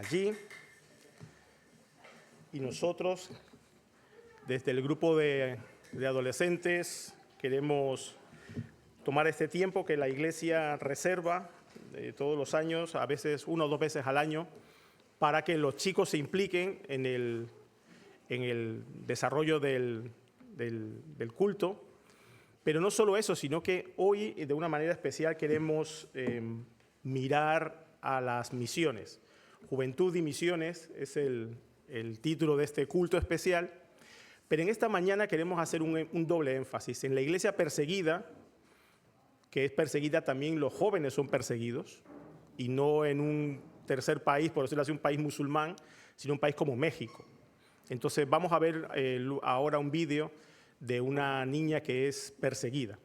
allí. Y nosotros, desde el grupo de adolescentes, queremos tomar este tiempo que la Iglesia reserva todos los años, a veces 1 o 2 veces al año, para que los chicos se impliquen en el desarrollo del culto. Pero no solo eso, sino que hoy, de una manera especial, queremos mirar a las misiones. Juventud y Misiones es el título de este culto especial, pero en esta mañana queremos hacer un doble énfasis. En la iglesia perseguida, que es perseguida también, los jóvenes son perseguidos, y no en un tercer país, por decirlo así, un país musulmán, sino un país como México. Entonces vamos a ver ahora un vídeo de una niña que es perseguida.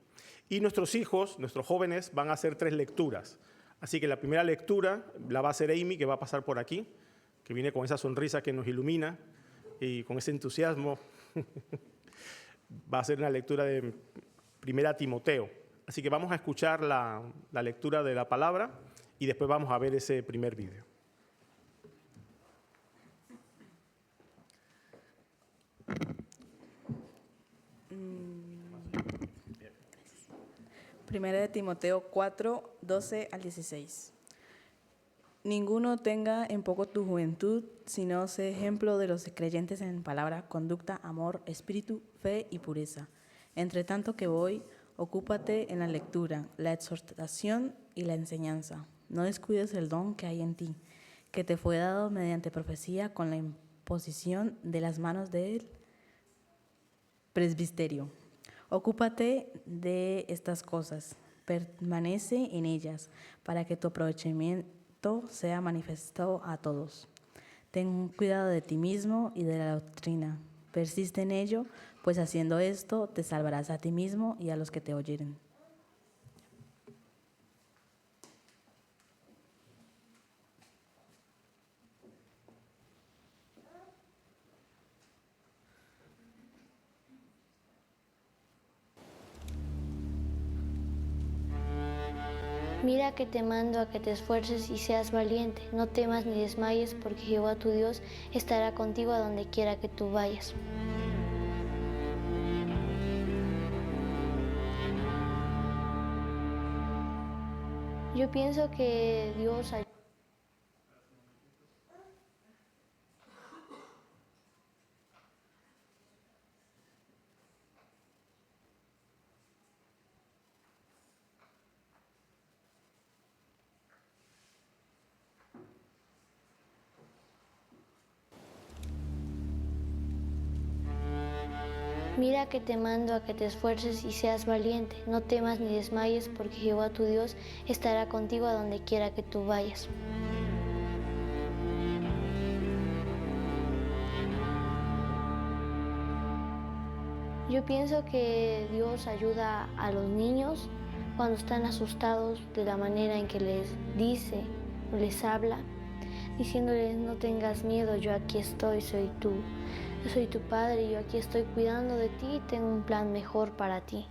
Y nuestros hijos, nuestros jóvenes, van a hacer 3 lecturas. Así que la primera lectura la va a hacer Amy, que va a pasar por aquí, que viene con esa sonrisa que nos ilumina y con ese entusiasmo. Va a hacer una lectura de 1 Timoteo. Así que vamos a escuchar la lectura de la palabra y después vamos a ver ese primer vídeo. Primera de Timoteo 4, 12 al 16. Ninguno tenga en poco tu juventud, sino sé ejemplo de los creyentes en palabra, conducta, amor, espíritu, fe y pureza. Entre tanto que voy, ocúpate en la lectura, la exhortación y la enseñanza. No descuides el don que hay en ti, que te fue dado mediante profecía con la imposición de las manos del presbiterio. Ocúpate de estas cosas, permanece en ellas, para que tu aprovechamiento sea manifiesto a todos. Ten cuidado de ti mismo y de la doctrina. Persiste en ello, pues haciendo esto te salvarás a ti mismo y a los que te oyeren. Mira que te mando a que te esfuerces y seas valiente, no temas ni desmayes, porque Jehová tu Dios estará contigo a donde quiera que tú vayas. Yo pienso que Dios ayuda. Mira que te mando a que te esfuerces y seas valiente, no temas ni desmayes, porque Jehová tu Dios estará contigo a donde quiera que tú vayas. Yo pienso que Dios ayuda a los niños cuando están asustados de la manera en que les dice o les habla, diciéndoles no tengas miedo, yo aquí estoy, yo soy tu padre, yo aquí estoy cuidando de ti y tengo un plan mejor para ti.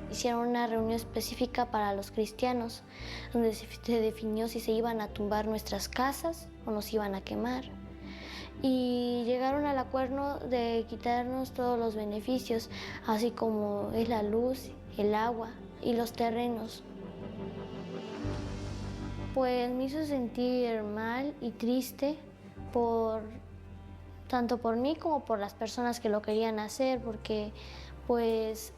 Hicieron una reunión específica para los cristianos, donde se definió si se iban a tumbar nuestras casas o nos iban a quemar. Y llegaron al acuerdo de quitarnos todos los beneficios, así como es la luz, el agua y los terrenos. Pues me hizo sentir mal y triste tanto por mí como por las personas que lo querían hacer, porque pues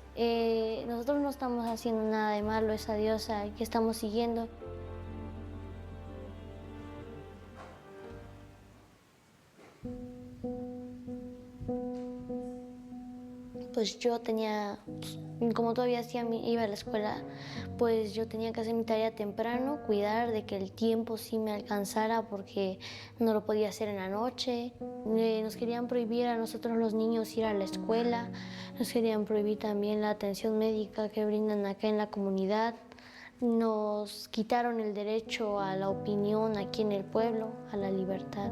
nosotros no estamos haciendo nada de malo, es a Dios al que estamos siguiendo. pues yo tenía, como todavía iba a la escuela, pues yo tenía que hacer mi tarea temprano, cuidar de que el tiempo sí me alcanzara porque no lo podía hacer en la noche. Nos querían prohibir a nosotros los niños ir a la escuela, nos querían prohibir también la atención médica que brindan acá en la comunidad. Nos quitaron el derecho a la opinión aquí en el pueblo, a la libertad.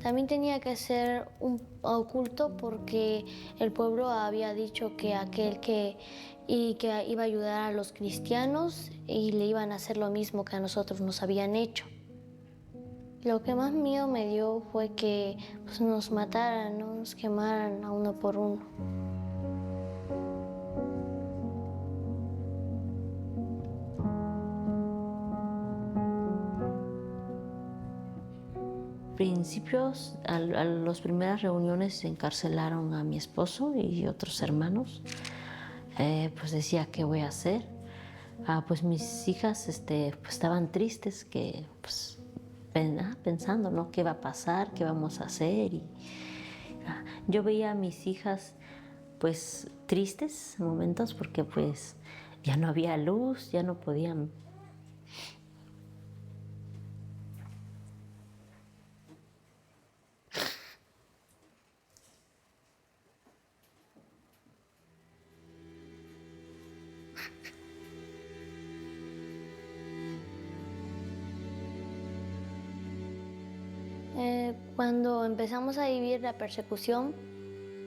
También tenía que ser un oculto porque el pueblo había dicho que aquel que iba a ayudar a los cristianos y le iban a hacer lo mismo que a nosotros nos habían hecho. Lo que más miedo me dio fue que pues, nos mataran, ¿no? Nos quemaran a uno por uno. Principios, a las primeras reuniones se encarcelaron a mi esposo y otros hermanos. Pues decía, ¿qué voy a hacer? Pues mis hijas pues estaban tristes, que, pues, pensando, ¿no? ¿Qué va a pasar? ¿Qué vamos a hacer? Yo veía a mis hijas pues tristes en momentos porque pues ya no había luz, ya no podían. Cuando empezamos a vivir la persecución,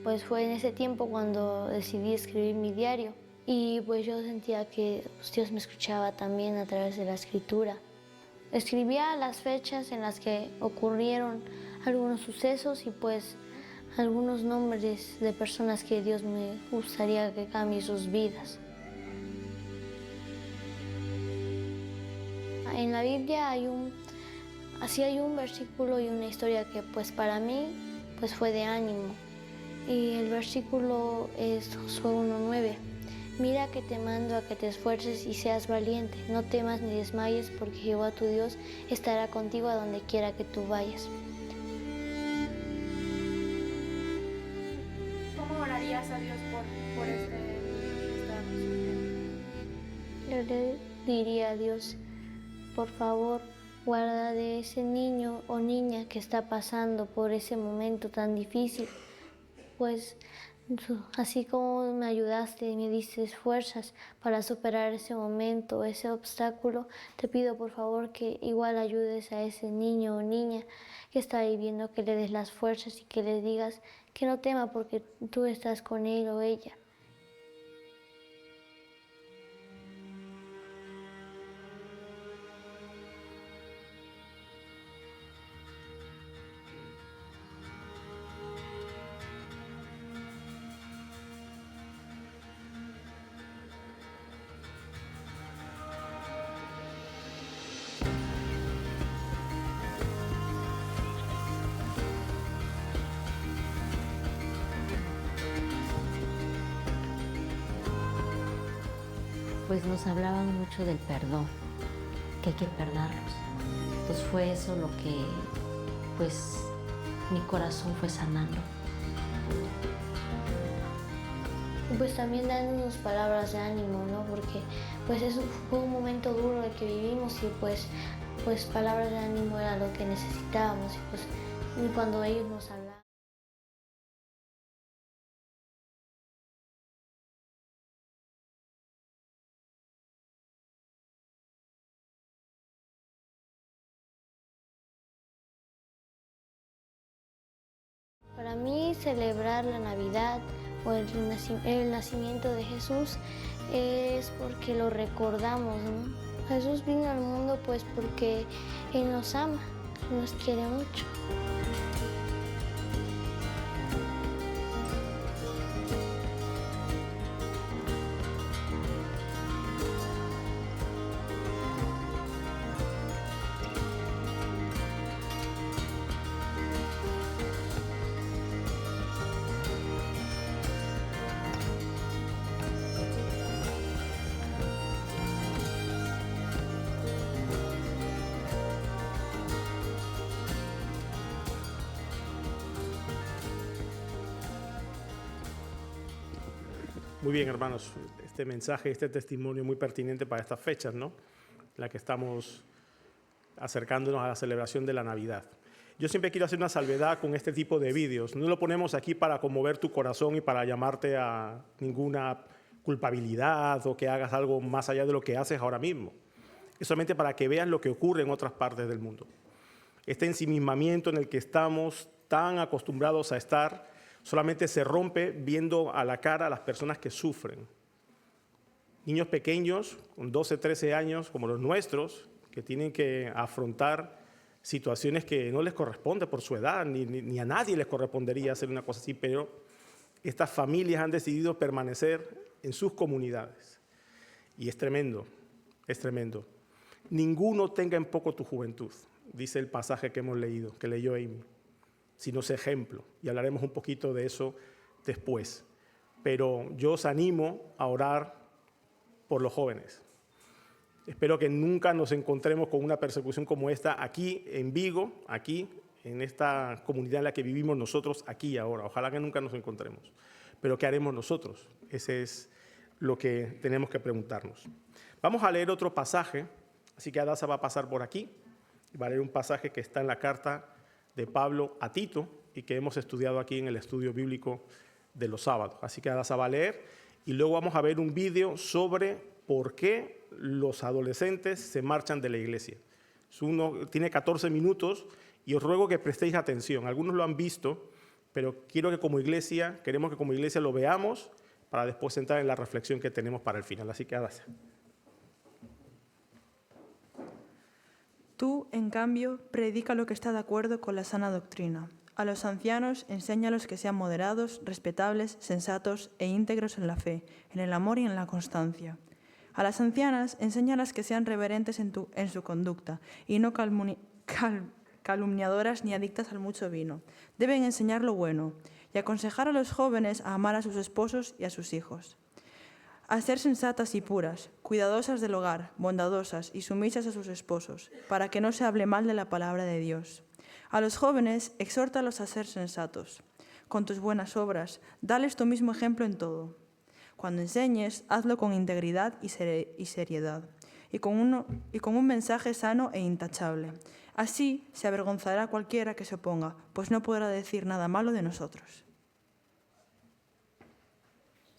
pues fue en ese tiempo cuando decidí escribir mi diario. Y pues yo sentía que pues, Dios me escuchaba también a través de la escritura. Escribía las fechas en las que ocurrieron algunos sucesos y pues algunos nombres de personas que Dios me gustaría que cambie sus vidas. En la Biblia hay un versículo y una historia que pues para mí pues fue de ánimo. Y el versículo es Josué 1:9. Mira que te mando a que te esfuerces y seas valiente, no temas ni desmayes, porque Jehová tu Dios estará contigo a donde quiera que tú vayas. ¿Cómo orarías a Dios por esta Yo le diría a Dios, por favor, guarda de ese niño o niña que está pasando por ese momento tan difícil, pues así como me ayudaste y me diste fuerzas para superar ese momento, ese obstáculo, te pido por favor que igual ayudes a ese niño o niña que está viviendo, que le des las fuerzas y que le digas que no tema porque tú estás con él o ella. Pues nos hablaban mucho del perdón, que hay que perdonarlos. Pues fue eso lo que, pues, mi corazón fue sanando. Pues también dándonos palabras de ánimo, ¿no? Porque pues eso fue un momento duro el que vivimos y pues palabras de ánimo era lo que necesitábamos y pues cuando ellos nos hablaban. Para mí celebrar la Navidad o el nacimiento de Jesús es porque lo recordamos, ¿no? Jesús vino al mundo pues porque Él nos ama, nos quiere mucho. Muy bien, hermanos, este mensaje, este testimonio muy pertinente para estas fechas, ¿no? En la que estamos acercándonos a la celebración de la Navidad. Yo siempre quiero hacer una salvedad con este tipo de vídeos. No lo ponemos aquí para conmover tu corazón y para llamarte a ninguna culpabilidad o que hagas algo más allá de lo que haces ahora mismo. Es solamente para que veas lo que ocurre en otras partes del mundo. Este ensimismamiento en el que estamos tan acostumbrados a estar solamente se rompe viendo a la cara a las personas que sufren. Niños pequeños, con 12, 13 años, como los nuestros, que tienen que afrontar situaciones que no les corresponde por su edad, ni a nadie les correspondería hacer una cosa así, pero estas familias han decidido permanecer en sus comunidades. Y es tremendo, es tremendo. Ninguno tenga en poco tu juventud, dice el pasaje que hemos leído, que leyó Amy, sino sé ejemplo. Y hablaremos un poquito de eso después. Pero yo os animo a orar por los jóvenes. Espero que nunca nos encontremos con una persecución como esta aquí en Vigo, aquí en esta comunidad en la que vivimos nosotros, aquí y ahora. Ojalá que nunca nos encontremos. Pero ¿qué haremos nosotros? Ese es lo que tenemos que preguntarnos. Vamos a leer otro pasaje, así que Adasa va a pasar por aquí. Va a leer un pasaje que está en la carta de Pablo a Tito y que hemos estudiado aquí en el estudio bíblico de los sábados. Así que Adasa va a leer y luego vamos a ver un vídeo sobre por qué los adolescentes se marchan de la iglesia. Tiene 14 minutos y os ruego que prestéis atención. Algunos lo han visto, pero queremos que como iglesia lo veamos para después entrar en la reflexión que tenemos para el final. Así que Adasa. Tú, en cambio, predica lo que está de acuerdo con la sana doctrina. A los ancianos, enséñalos que sean moderados, respetables, sensatos e íntegros en la fe, en el amor y en la constancia. A las ancianas, enséñalas que sean reverentes en su conducta y no calumniadoras ni adictas al mucho vino. Deben enseñar lo bueno y aconsejar a los jóvenes a amar a sus esposos y a sus hijos. A ser sensatas y puras, cuidadosas del hogar, bondadosas y sumisas a sus esposos, para que no se hable mal de la palabra de Dios. A los jóvenes, exhórtalos a ser sensatos. Con tus buenas obras, dales tu mismo ejemplo en todo. Cuando enseñes, hazlo con integridad y seriedad, y con un mensaje sano e intachable. Así se avergonzará cualquiera que se oponga, pues no podrá decir nada malo de nosotros.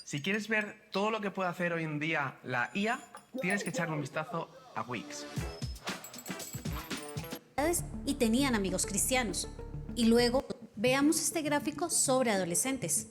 Si quieres ver todo lo que puede hacer hoy en día la IA, tienes que echarle un vistazo a Wix. Y tenían amigos cristianos. Y luego veamos este gráfico sobre adolescentes.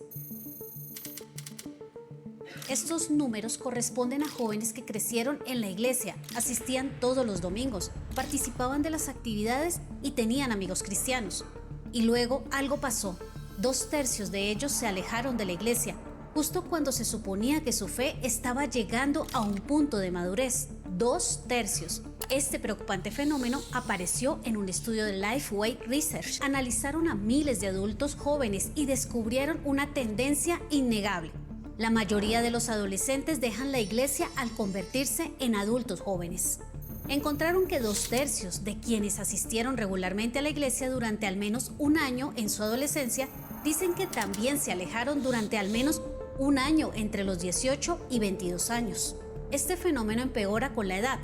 Estos números corresponden a jóvenes que crecieron en la iglesia, asistían todos los domingos, participaban de las actividades y tenían amigos cristianos. Y luego algo pasó. 2/3 de ellos se alejaron de la iglesia, justo cuando se suponía que su fe estaba llegando a un punto de madurez. 2/3. Este preocupante fenómeno apareció en un estudio de Lifeway Research. Analizaron a miles de adultos jóvenes y descubrieron una tendencia innegable. La mayoría de los adolescentes dejan la iglesia al convertirse en adultos jóvenes. Encontraron que 2/3 de quienes asistieron regularmente a la iglesia durante al menos un año en su adolescencia dicen que también se alejaron durante al menos un año entre los 18 y 22 años. Este fenómeno empeora con la edad.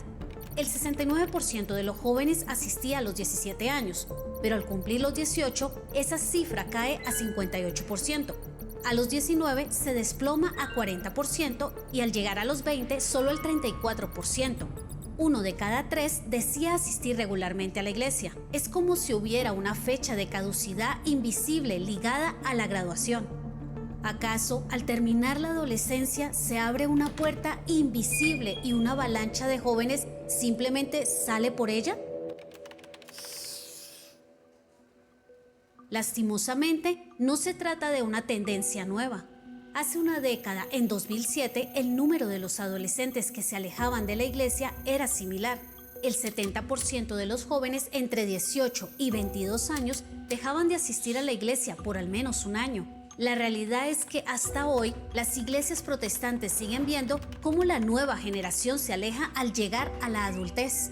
El 69% de los jóvenes asistía a los 17 años, pero al cumplir los 18, esa cifra cae a 58%. A los 19 se desploma a 40% y al llegar a los 20 solo el 34%. 1 de cada 3 decía asistir regularmente a la iglesia. Es como si hubiera una fecha de caducidad invisible ligada a la graduación. ¿Acaso al terminar la adolescencia se abre una puerta invisible y una avalancha de jóvenes simplemente sale por ella? Lastimosamente, no se trata de una tendencia nueva. Hace una década, en 2007, el número de los adolescentes que se alejaban de la iglesia era similar. El 70% de los jóvenes entre 18 y 22 años dejaban de asistir a la iglesia por al menos un año. La realidad es que hasta hoy las iglesias protestantes siguen viendo cómo la nueva generación se aleja al llegar a la adultez.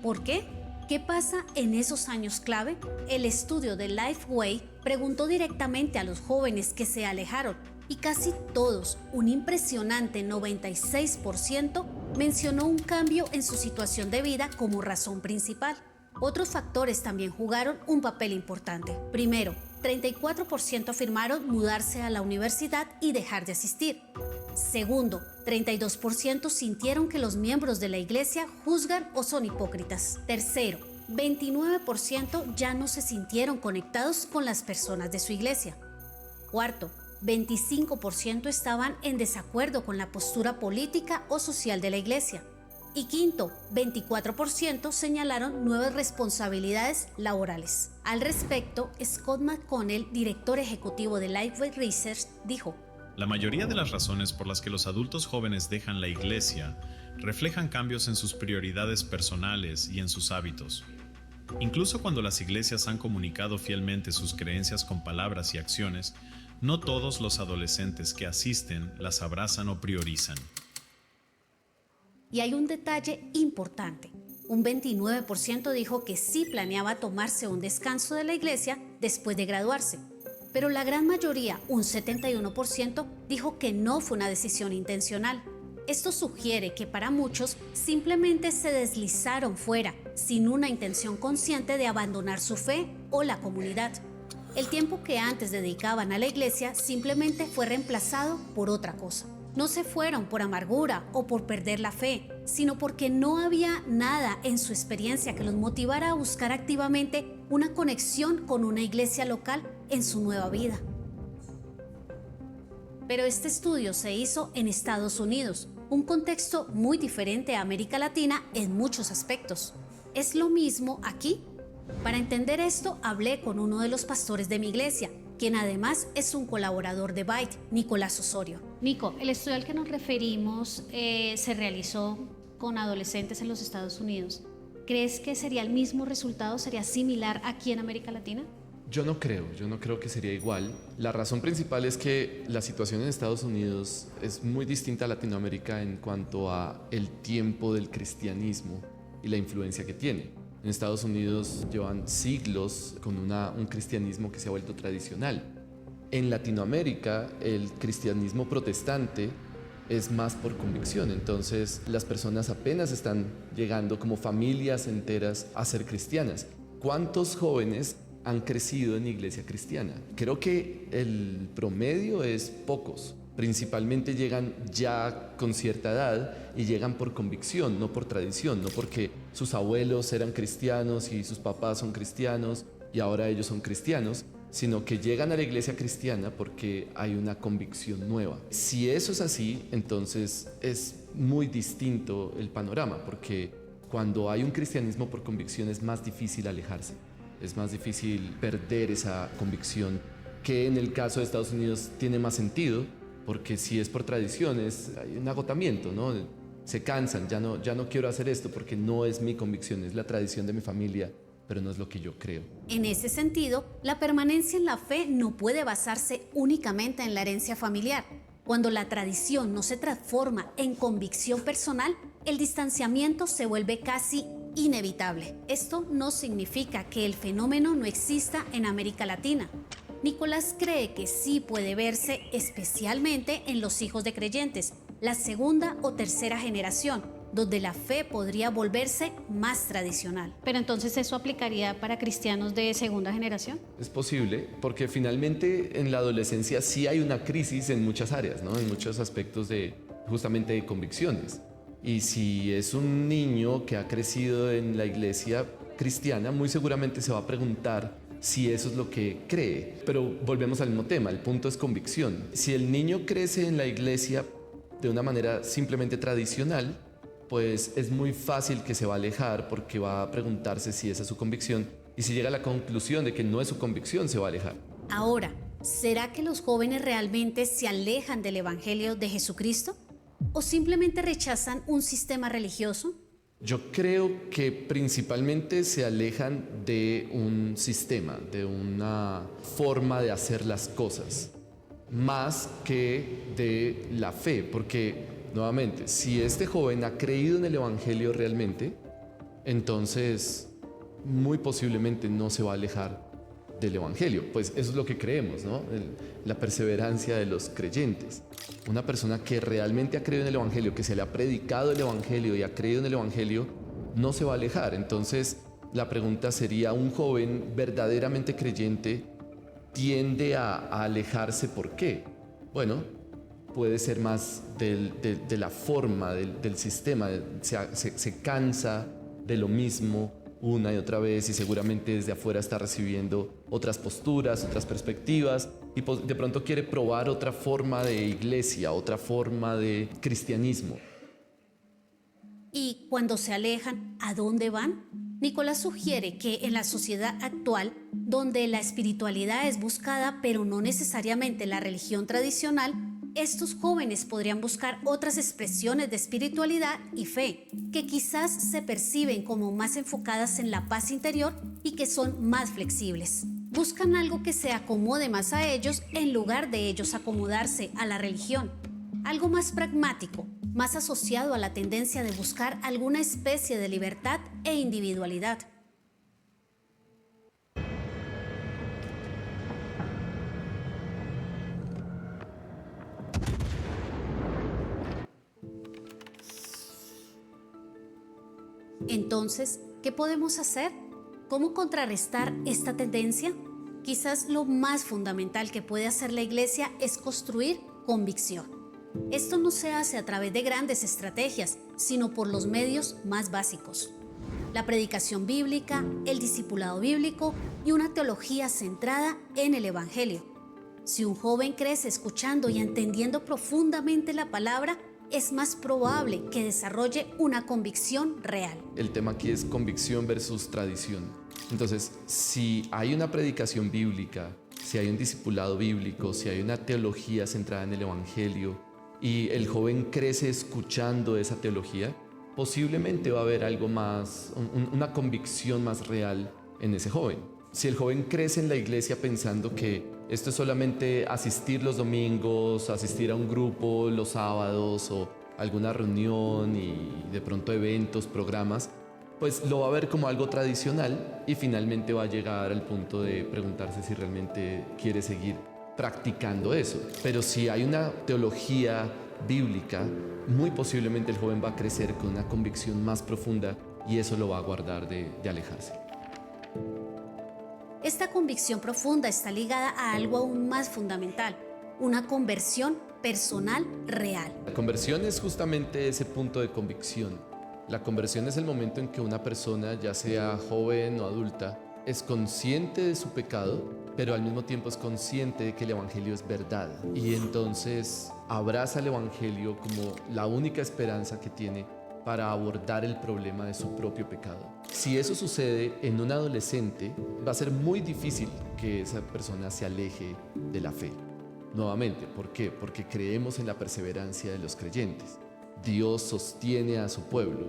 ¿Por qué? ¿Qué pasa en esos años clave? El estudio de Lifeway preguntó directamente a los jóvenes que se alejaron y casi todos, un impresionante 96%, mencionó un cambio en su situación de vida como razón principal. Otros factores también jugaron un papel importante. Primero, 34% afirmaron mudarse a la universidad y dejar de asistir. Segundo, 32% sintieron que los miembros de la iglesia juzgan o son hipócritas. Tercero, 29% ya no se sintieron conectados con las personas de su iglesia. Cuarto, 25% estaban en desacuerdo con la postura política o social de la iglesia. Y quinto, 24% señalaron nuevas responsabilidades laborales. Al respecto, Scott McConnell, director ejecutivo de Lifeway Research, dijo: La mayoría de las razones por las que los adultos jóvenes dejan la iglesia reflejan cambios en sus prioridades personales y en sus hábitos. Incluso cuando las iglesias han comunicado fielmente sus creencias con palabras y acciones, no todos los adolescentes que asisten las abrazan o priorizan. Y hay un detalle importante. Un 29% dijo que sí planeaba tomarse un descanso de la iglesia después de graduarse. Pero la gran mayoría, un 71%, dijo que no fue una decisión intencional. Esto sugiere que para muchos simplemente se deslizaron fuera, sin una intención consciente de abandonar su fe o la comunidad. El tiempo que antes dedicaban a la iglesia simplemente fue reemplazado por otra cosa. No se fueron por amargura o por perder la fe, sino porque no había nada en su experiencia que los motivara a buscar activamente una conexión con una iglesia local en su nueva vida. Pero este estudio se hizo en Estados Unidos, un contexto muy diferente a América Latina en muchos aspectos. ¿Es lo mismo aquí? Para entender esto, hablé con uno de los pastores de mi iglesia, quien además es un colaborador de Byte, Nicolás Osorio. Nico, el estudio al que nos referimos se realizó con adolescentes en los Estados Unidos. ¿Crees que sería el mismo resultado, sería similar aquí en América Latina? Yo no creo que sería igual. La razón principal es que la situación en Estados Unidos es muy distinta a Latinoamérica en cuanto a el tiempo del cristianismo y la influencia que tiene. En Estados Unidos llevan siglos con un cristianismo que se ha vuelto tradicional. En Latinoamérica, el cristianismo protestante es más por convicción. Entonces, las personas apenas están llegando como familias enteras a ser cristianas. ¿Cuántos jóvenes han crecido en iglesia cristiana? Creo que el promedio es pocos. Principalmente llegan ya con cierta edad y llegan por convicción, no por tradición, no porque sus abuelos eran cristianos y sus papás son cristianos y ahora ellos son cristianos, sino que llegan a la iglesia cristiana porque hay una convicción nueva. Si eso es así, entonces es muy distinto el panorama, porque cuando hay un cristianismo por convicción es más difícil alejarse, es más difícil perder esa convicción, que en el caso de Estados Unidos tiene más sentido, porque si es por tradiciones hay un agotamiento, ¿no? Se cansan, ya no quiero hacer esto porque no es mi convicción, es la tradición de mi familia, pero no es lo que yo creo. En ese sentido, la permanencia en la fe no puede basarse únicamente en la herencia familiar. Cuando la tradición no se transforma en convicción personal, el distanciamiento se vuelve casi inevitable. Esto no significa que el fenómeno no exista en América Latina. Nicolás cree que sí puede verse especialmente en los hijos de creyentes, la segunda o tercera generación, donde la fe podría volverse más tradicional. Pero entonces ¿eso aplicaría para cristianos de segunda generación? Es posible, porque finalmente en la adolescencia sí hay una crisis en muchas áreas, ¿no? En muchos aspectos justamente de convicciones. Y si es un niño que ha crecido en la iglesia cristiana, muy seguramente se va a preguntar si eso es lo que cree. Pero volvemos al mismo tema, el punto es convicción. Si el niño crece en la iglesia de una manera simplemente tradicional, pues es muy fácil que se va a alejar porque va a preguntarse si esa es su convicción, y si llega a la conclusión de que no es su convicción, se va a alejar. Ahora, ¿será que los jóvenes realmente se alejan del Evangelio de Jesucristo? ¿O simplemente rechazan un sistema religioso? Yo creo que principalmente se alejan de un sistema, de una forma de hacer las cosas, más que de la fe, porque nuevamente, si este joven ha creído en el Evangelio realmente, entonces muy posiblemente no se va a alejar del Evangelio. Pues eso es lo que creemos, ¿no? La perseverancia de los creyentes. Una persona que realmente ha creído en el Evangelio, que se le ha predicado el Evangelio y ha creído en el Evangelio, no se va a alejar. Entonces, la pregunta sería, ¿un joven verdaderamente creyente tiende a alejarse? ¿Por qué? Bueno, puede ser más de la forma, del sistema. Se cansa de lo mismo una y otra vez y seguramente desde afuera está recibiendo otras posturas, otras perspectivas y de pronto quiere probar otra forma de iglesia, otra forma de cristianismo. Y cuando se alejan, ¿a dónde van? Nicolás sugiere que en la sociedad actual, donde la espiritualidad es buscada pero no necesariamente la religión tradicional, estos jóvenes podrían buscar otras expresiones de espiritualidad y fe, que quizás se perciben como más enfocadas en la paz interior y que son más flexibles. Buscan algo que se acomode más a ellos en lugar de ellos acomodarse a la religión. Algo más pragmático, más asociado a la tendencia de buscar alguna especie de libertad e individualidad. Entonces, ¿qué podemos hacer? ¿Cómo contrarrestar esta tendencia? Quizás lo más fundamental que puede hacer la Iglesia es construir convicción. Esto no se hace a través de grandes estrategias, sino por los medios más básicos. La predicación bíblica, el discipulado bíblico y una teología centrada en el Evangelio. Si un joven crece escuchando y entendiendo profundamente la palabra, es más probable que desarrolle una convicción real. El tema aquí es convicción versus tradición. Entonces, si hay una predicación bíblica, si hay un discipulado bíblico, si hay una teología centrada en el Evangelio y el joven crece escuchando esa teología, posiblemente va a haber algo más, una convicción más real en ese joven. Si el joven crece en la iglesia pensando que esto es solamente asistir los domingos, asistir a un grupo los sábados o alguna reunión y de pronto eventos, programas, pues lo va a ver como algo tradicional y finalmente va a llegar al punto de preguntarse si realmente quiere seguir practicando eso. Pero si hay una teología bíblica, muy posiblemente el joven va a crecer con una convicción más profunda y eso lo va a guardar de alejarse. Esta convicción profunda está ligada a algo aún más fundamental, una conversión personal real. La conversión es justamente ese punto de convicción. La conversión es el momento en que una persona, ya sea joven o adulta, es consciente de su pecado, pero al mismo tiempo es consciente de que el Evangelio es verdad. Y entonces abraza el Evangelio como la única esperanza que tiene para abordar el problema de su propio pecado. Si eso sucede en un adolescente, va a ser muy difícil que esa persona se aleje de la fe. Nuevamente, ¿por qué? Porque creemos en la perseverancia de los creyentes. Dios sostiene a su pueblo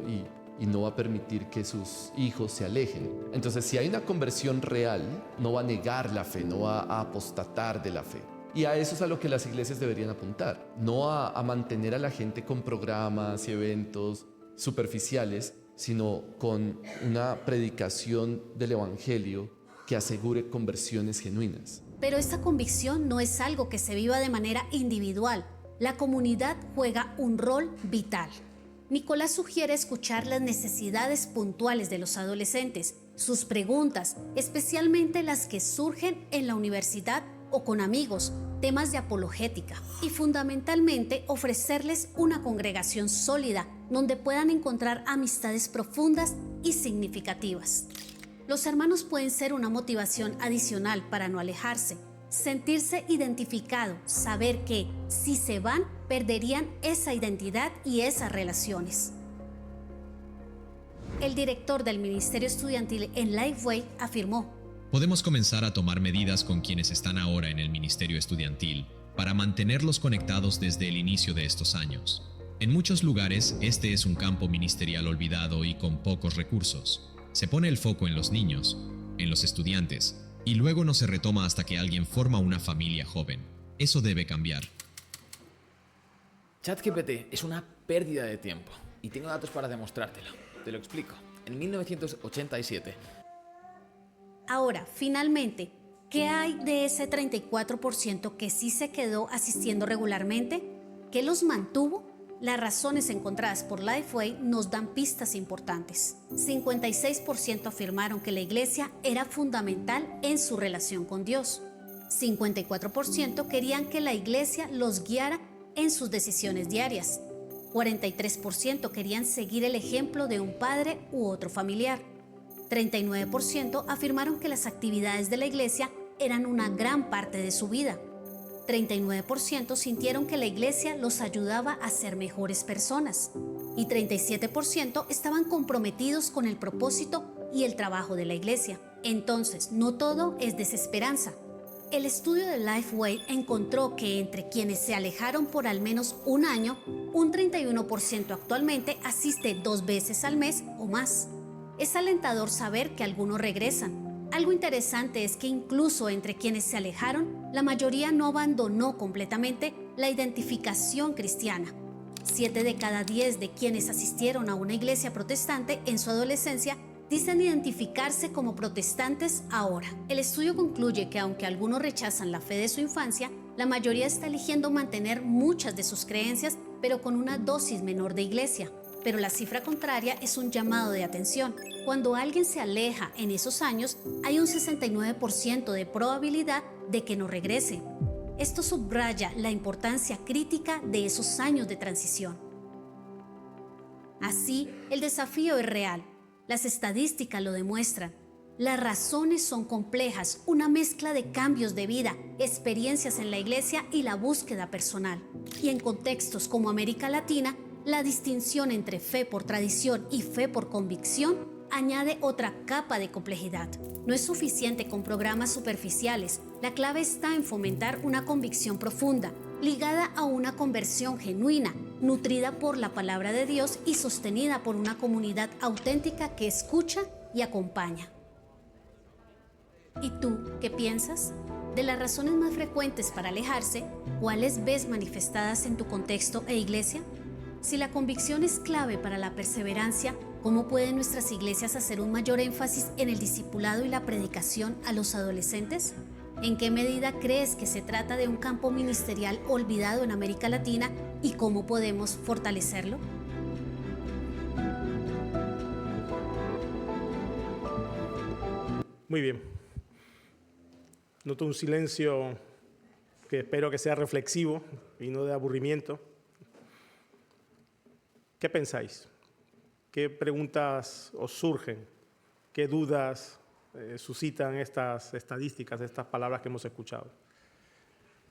y no va a permitir que sus hijos se alejen. Entonces, si hay una conversión real, no va a negar la fe, no va a apostatar de la fe. Y a eso es a lo que las iglesias deberían apuntar, no a mantener a la gente con programas y eventos superficiales, sino con una predicación del Evangelio que asegure conversiones genuinas. Pero esta convicción no es algo que se viva de manera individual. La comunidad juega un rol vital. Nicolás sugiere escuchar las necesidades puntuales de los adolescentes, sus preguntas, especialmente las que surgen en la universidad o con amigos, temas de apologética, y fundamentalmente ofrecerles una congregación sólida donde puedan encontrar amistades profundas y significativas. Los hermanos pueden ser una motivación adicional para no alejarse, sentirse identificado, saber que si se van perderían esa identidad y esas relaciones. El director del Ministerio Estudiantil en Lifeway afirmó: podemos comenzar a tomar medidas con quienes están ahora en el Ministerio Estudiantil para mantenerlos conectados desde el inicio de estos años. En muchos lugares, este es un campo ministerial olvidado y con pocos recursos. Se pone el foco en los niños, en los estudiantes, y luego no se retoma hasta que alguien forma una familia joven. Eso debe cambiar. ChatGPT es una pérdida de tiempo y tengo datos para demostrártelo. Te lo explico. En 1987... Ahora, finalmente, ¿Qué hay de ese 34% que sí se quedó asistiendo regularmente? ¿Qué los mantuvo? Las razones encontradas por Lifeway nos dan pistas importantes. 56% afirmaron que la iglesia era fundamental en su relación con Dios. 54% querían que la iglesia los guiara en sus decisiones diarias. 43% querían seguir el ejemplo de un padre u otro familiar. 39% afirmaron que las actividades de la iglesia eran una gran parte de su vida. 39% sintieron que la iglesia los ayudaba a ser mejores personas. Y 37% estaban comprometidos con el propósito y el trabajo de la iglesia. Entonces, no todo es desesperanza. El estudio de Lifeway encontró que entre quienes se alejaron por al menos un año, un 31% actualmente asiste 2 veces al mes o más. Es alentador saber que algunos regresan. Algo interesante es que incluso entre quienes se alejaron, la mayoría no abandonó completamente la identificación cristiana. 7 de cada 10 de quienes asistieron a una iglesia protestante en su adolescencia dicen identificarse como protestantes ahora. El estudio concluye que aunque algunos rechazan la fe de su infancia, la mayoría está eligiendo mantener muchas de sus creencias, pero con una dosis menor de iglesia. Pero la cifra contraria es un llamado de atención. Cuando alguien se aleja en esos años, hay un 69% de probabilidad de que no regrese. Esto subraya la importancia crítica de esos años de transición. Así, el desafío es real. Las estadísticas lo demuestran. Las razones son complejas, una mezcla de cambios de vida, experiencias en la iglesia y la búsqueda personal. Y en contextos como América Latina, la distinción entre fe por tradición y fe por convicción añade otra capa de complejidad. No es suficiente con programas superficiales. La clave está en fomentar una convicción profunda, ligada a una conversión genuina, nutrida por la palabra de Dios y sostenida por una comunidad auténtica que escucha y acompaña. ¿Y tú qué piensas? De las razones más frecuentes para alejarse, ¿cuáles ves manifestadas en tu contexto e iglesia? Si la convicción es clave para la perseverancia, ¿cómo pueden nuestras iglesias hacer un mayor énfasis en el discipulado y la predicación a los adolescentes? ¿En qué medida crees que se trata de un campo ministerial olvidado en América Latina y cómo podemos fortalecerlo? Muy bien. Noto un silencio que espero que sea reflexivo y no de aburrimiento. ¿Qué pensáis? ¿Qué preguntas os surgen? ¿Qué dudas suscitan estas estadísticas, estas palabras que hemos escuchado?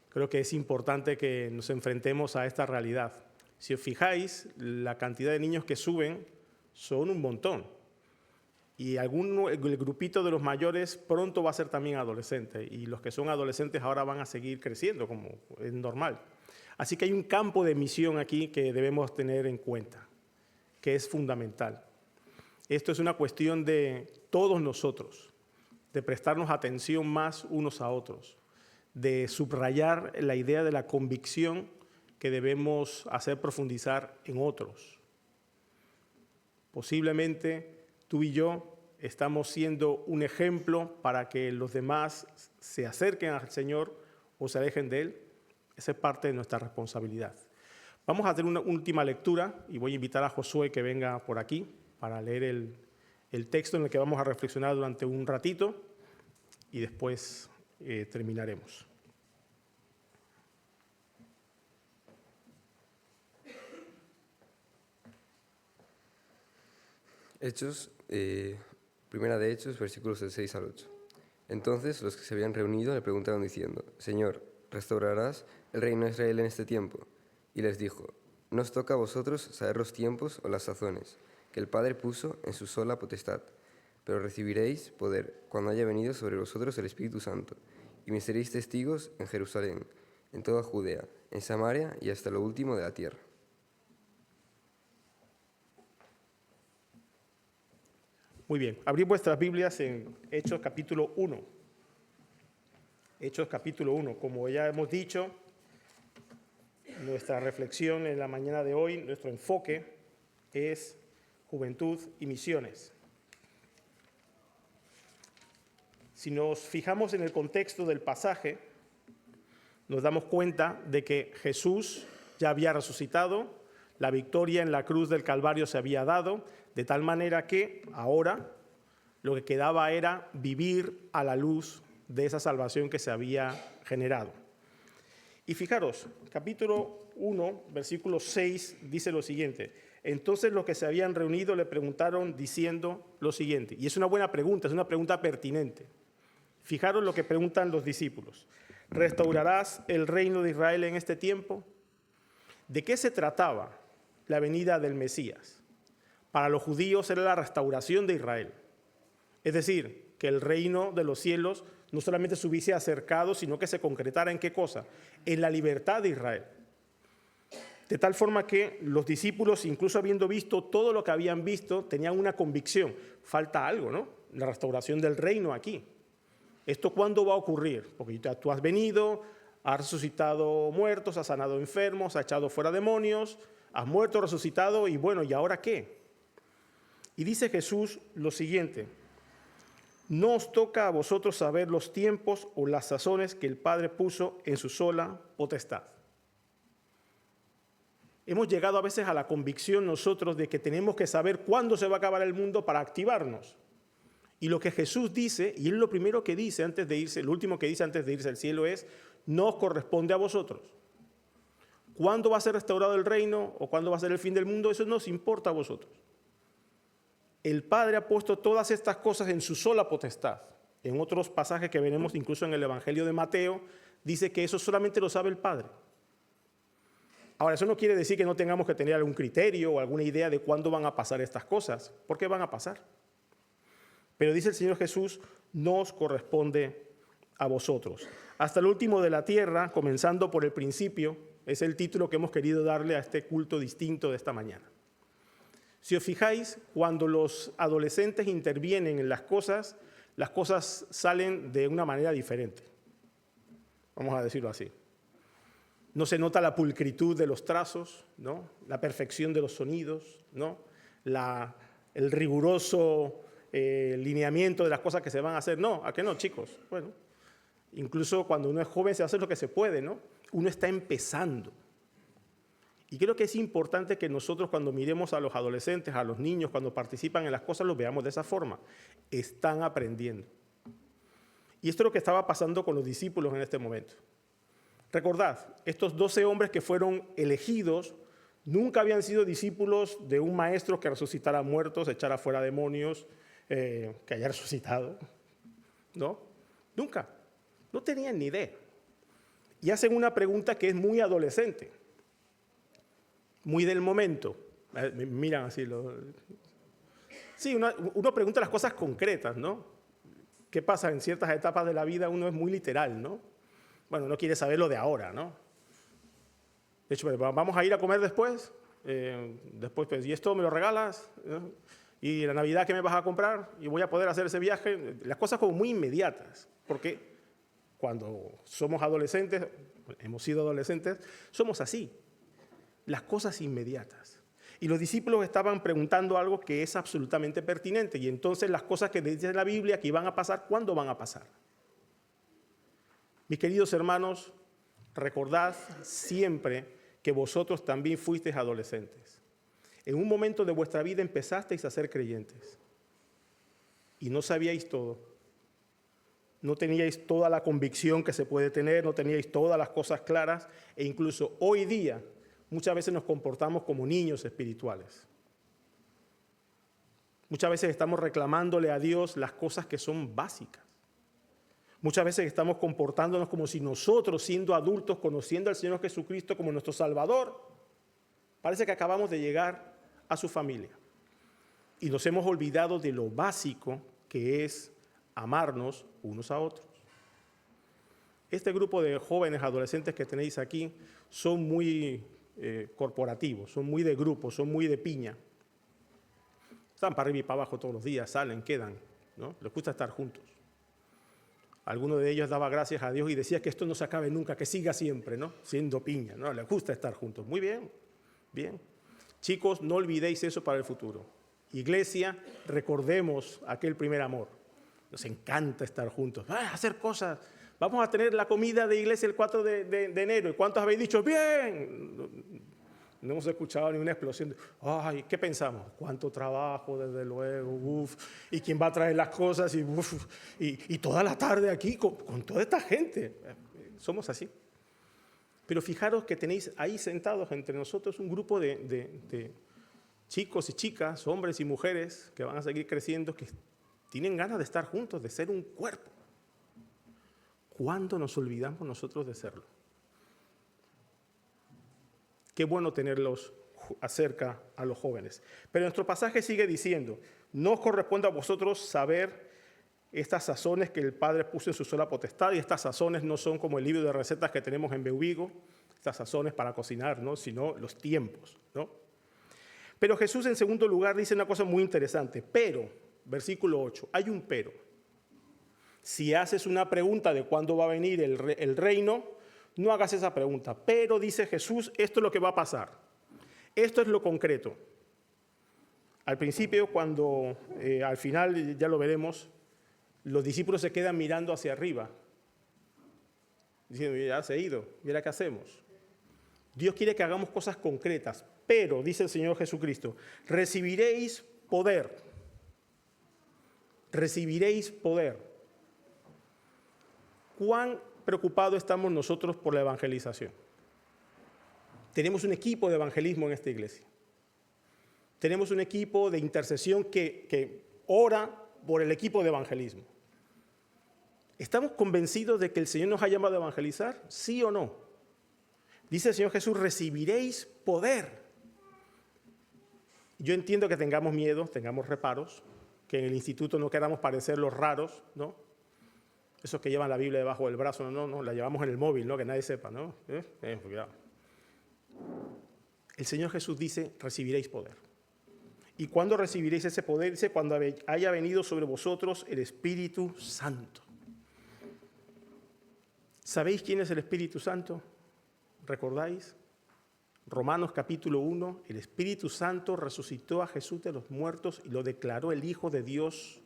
Creo que es importante que nos enfrentemos a esta realidad. Si os fijáis, la cantidad de niños que suben son un montón. Y el grupito de los mayores pronto va a ser también adolescente. Y los que son adolescentes ahora van a seguir creciendo, como es normal. Así que hay un campo de misión aquí que debemos tener en cuenta, que es fundamental. Esto es una cuestión de todos nosotros, de prestarnos atención más unos a otros, de subrayar la idea de la convicción que debemos hacer profundizar en otros. Posiblemente tú y yo estamos siendo un ejemplo para que los demás se acerquen al Señor o se alejen de Él. Esa es parte de nuestra responsabilidad. Vamos a hacer una última lectura y voy a invitar a Josué que venga por aquí para leer el texto en el que vamos a reflexionar durante un ratito y después terminaremos. Hechos, primera de Hechos, versículos del 6 al 8. Entonces los que se habían reunido le preguntaron diciendo: Señor, ¿restaurarás el reino de Israel en este tiempo? Y les dijo: No os toca a vosotros saber los tiempos o las sazones que el Padre puso en su sola potestad, pero recibiréis poder cuando haya venido sobre vosotros el Espíritu Santo, y me seréis testigos en Jerusalén, en toda Judea, en Samaria y hasta lo último de la tierra. Muy bien, abrid vuestras Biblias en Hechos capítulo 1. Hechos capítulo 1. Como ya hemos dicho, nuestra reflexión en la mañana de hoy, nuestro enfoque es juventud y misiones. si nos fijamos en el contexto del pasaje, nos damos cuenta de que Jesús ya había resucitado, la victoria en la cruz del Calvario se había dado, de tal manera que ahora lo que quedaba era vivir a la luz de esa salvación que se había generado. Y fijaros, capítulo 1, versículo 6, dice lo siguiente: entonces los que se habían reunido le preguntaron diciendo lo siguiente, y es una buena pregunta, es una pregunta pertinente. Fijaros lo que preguntan los discípulos: ¿restaurarás el reino de Israel en este tiempo? ¿De qué se trataba la venida del Mesías? Para los judíos era la restauración de Israel. Es decir, que el reino de los cielos no solamente se hubiese acercado, sino que se concretara ¿en qué cosa? En la libertad de Israel. De tal forma que los discípulos, incluso habiendo visto todo lo que habían visto, tenían una convicción: falta algo, ¿no? La restauración del reino aquí. ¿Esto cuándo va a ocurrir? Porque tú has venido, has resucitado muertos, has sanado enfermos, has echado fuera demonios, has muerto, resucitado, y bueno, ¿y ahora qué? Y dice Jesús lo siguiente: no os toca a vosotros saber los tiempos o las sazones que el Padre puso en su sola potestad. Hemos llegado a veces a la convicción nosotros de que tenemos que saber cuándo se va a acabar el mundo para activarnos. Y lo que Jesús dice, y es lo primero que dice antes de irse, lo último que dice antes de irse al cielo es: no os corresponde a vosotros. ¿Cuándo va a ser restaurado el reino o cuándo va a ser el fin del mundo? Eso no os importa a vosotros. El Padre ha puesto todas estas cosas en su sola potestad. En otros pasajes que veremos, incluso en el Evangelio de Mateo, dice que eso solamente lo sabe el Padre. Ahora, eso no quiere decir que no tengamos que tener algún criterio o alguna idea de cuándo van a pasar estas cosas, porque van a pasar. Pero dice el Señor Jesús: no os corresponde a vosotros. Hasta el último de la tierra, comenzando por el principio, es el título que hemos querido darle a este culto distinto de esta mañana. Si os fijáis, cuando los adolescentes intervienen en las cosas salen de una manera diferente. Vamos a decirlo así. No se nota la pulcritud de los trazos, ¿no? La perfección de los sonidos, ¿no? El riguroso lineamiento de las cosas que se van a hacer. No, ¿a qué no, chicos? Bueno, incluso cuando uno es joven se hace lo que se puede, ¿no? Uno está empezando. Y creo que es importante que nosotros, cuando miremos a los adolescentes, a los niños, cuando participan en las cosas, los veamos de esa forma. Están aprendiendo. Y esto es lo que estaba pasando con los discípulos en este momento. Recordad, estos 12 hombres que fueron elegidos nunca habían sido discípulos de un maestro que resucitara muertos, echara fuera demonios, que haya resucitado. ¿No? Nunca. No tenían ni idea. Y hacen una pregunta que es muy adolescente, muy del momento. Miran así. Sí, uno pregunta las cosas concretas, ¿no? ¿Qué pasa? En ciertas etapas de la vida uno es muy literal, ¿no? Bueno, no quiere saber lo de ahora, ¿no? De hecho, vamos a ir a comer después. Después, pues, ¿y esto me lo regalas? ¿No? ¿Y la Navidad qué me vas a comprar? ¿Y voy a poder hacer ese viaje? Las cosas como muy inmediatas, porque cuando somos adolescentes, hemos sido adolescentes, somos así. Las cosas inmediatas. Y los discípulos estaban preguntando algo que es absolutamente pertinente. Y entonces las cosas que dice la Biblia que iban a pasar, ¿cuándo van a pasar? Mis queridos hermanos, recordad siempre que vosotros también fuisteis adolescentes. En un momento de vuestra vida empezasteis a ser creyentes. Y no sabíais todo. No teníais toda la convicción que se puede tener, no teníais todas las cosas claras. E incluso hoy día muchas veces nos comportamos como niños espirituales. Muchas veces estamos reclamándole a Dios las cosas que son básicas. Muchas veces estamos comportándonos como si nosotros, siendo adultos, conociendo al Señor Jesucristo como nuestro Salvador, parece que acabamos de llegar a su familia. Y nos hemos olvidado de lo básico que es amarnos unos a otros. Este grupo de jóvenes adolescentes que tenéis aquí son muy corporativos, son muy de grupo, son muy de piña. Están para arriba y para abajo todos los días, salen, quedan, ¿no? Les gusta estar juntos. Alguno de ellos daba gracias a Dios y decía que esto no se acabe nunca, que siga siempre, ¿no? Siendo piña, ¿no? Les gusta estar juntos. Muy bien, bien. Chicos, no olvidéis eso para el futuro. Iglesia, recordemos aquel primer amor. Nos encanta estar juntos, hacer cosas. Vamos a tener la comida de iglesia el 4 de enero. ¿Y cuántos habéis dicho? ¡Bien! No hemos escuchado ni una explosión. Ay, ¿qué pensamos? ¿Cuánto trabajo, desde luego? Uf. ¿Y quién va a traer las cosas? Y toda la tarde aquí con toda esta gente. Somos así. Pero fijaros que tenéis ahí sentados entre nosotros un grupo de chicos y chicas, hombres y mujeres que van a seguir creciendo, que tienen ganas de estar juntos, de ser un cuerpo. ¿Cuándo nos olvidamos nosotros de serlo? Qué bueno tenerlos acerca a los jóvenes. Pero nuestro pasaje sigue diciendo, no os corresponde a vosotros saber estas sazones que el Padre puso en su sola potestad, y estas sazones no son como el libro de recetas que tenemos en Beubigo, estas sazones para cocinar, ¿no? Sino los tiempos, ¿no? Pero Jesús, en segundo lugar, dice una cosa muy interesante. Pero, versículo 8, hay un pero. Si haces una pregunta de cuándo va a venir el reino, no hagas esa pregunta. Pero, dice Jesús, esto es lo que va a pasar. Esto es lo concreto. Al principio, cuando al final, ya lo veremos, los discípulos se quedan mirando hacia arriba, diciendo, ya se ha ido, mira qué hacemos. Dios quiere que hagamos cosas concretas, pero, dice el Señor Jesucristo, recibiréis poder. Recibiréis poder. ¿Cuán preocupados estamos nosotros por la evangelización? Tenemos un equipo de evangelismo en esta iglesia. Tenemos un equipo de intercesión que ora por el equipo de evangelismo. ¿Estamos convencidos de que el Señor nos ha llamado a evangelizar? ¿Sí o no? Dice el Señor Jesús, recibiréis poder. Yo entiendo que tengamos miedo, tengamos reparos, que en el instituto no queramos parecer los raros, ¿no? Esos que llevan la Biblia debajo del brazo, no, la llevamos en el móvil, ¿no? Que nadie sepa, ¿no? Cuidado. El Señor Jesús dice, recibiréis poder. ¿Y cuándo recibiréis ese poder? Dice, cuando haya venido sobre vosotros el Espíritu Santo. ¿Sabéis quién es el Espíritu Santo? ¿Recordáis? Romanos capítulo 1, el Espíritu Santo resucitó a Jesús de los muertos y lo declaró el Hijo de Dios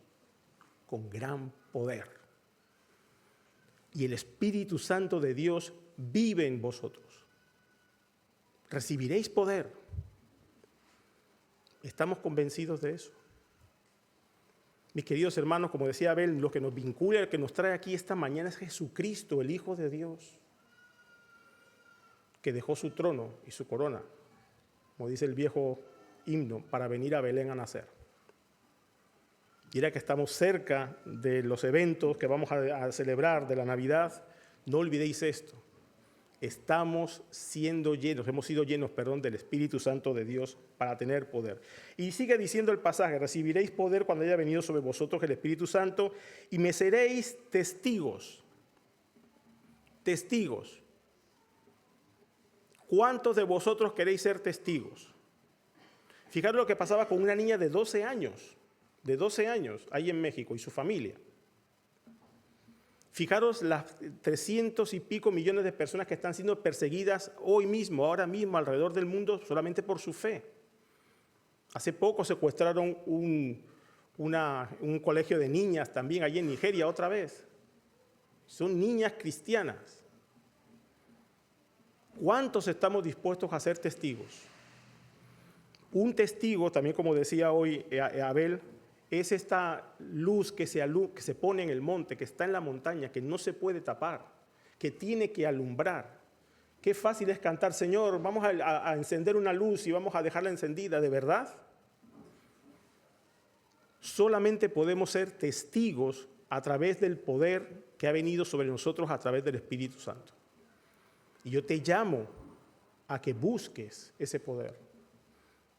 con gran poder. Y el Espíritu Santo de Dios vive en vosotros. Recibiréis poder. ¿Estamos convencidos de eso? Mis queridos hermanos, como decía Abel, lo que nos vincula, el que nos trae aquí esta mañana es Jesucristo, el Hijo de Dios, que dejó su trono y su corona, como dice el viejo himno, para venir a Belén a nacer. Y ahora que estamos cerca de los eventos que vamos a celebrar de la Navidad, no olvidéis esto. Estamos siendo llenos, hemos sido llenos, del Espíritu Santo de Dios para tener poder. Y sigue diciendo el pasaje, recibiréis poder cuando haya venido sobre vosotros el Espíritu Santo y me seréis testigos. Testigos. ¿Cuántos de vosotros queréis ser testigos? Fijaros lo que pasaba con una niña de 12 años, ahí en México, y su familia. Fijaros las 300 y pico millones de personas que están siendo perseguidas hoy mismo, ahora mismo, alrededor del mundo, solamente por su fe. Hace poco secuestraron un colegio de niñas también allí en Nigeria otra vez. Son niñas cristianas. ¿Cuántos estamos dispuestos a ser testigos? Un testigo, también como decía hoy Abel, es esta luz que se pone en el monte, que está en la montaña, que no se puede tapar, que tiene que alumbrar. Qué fácil es cantar, Señor, vamos a encender una luz y vamos a dejarla encendida, ¿de verdad? Solamente podemos ser testigos a través del poder que ha venido sobre nosotros a través del Espíritu Santo. Y yo te llamo a que busques ese poder,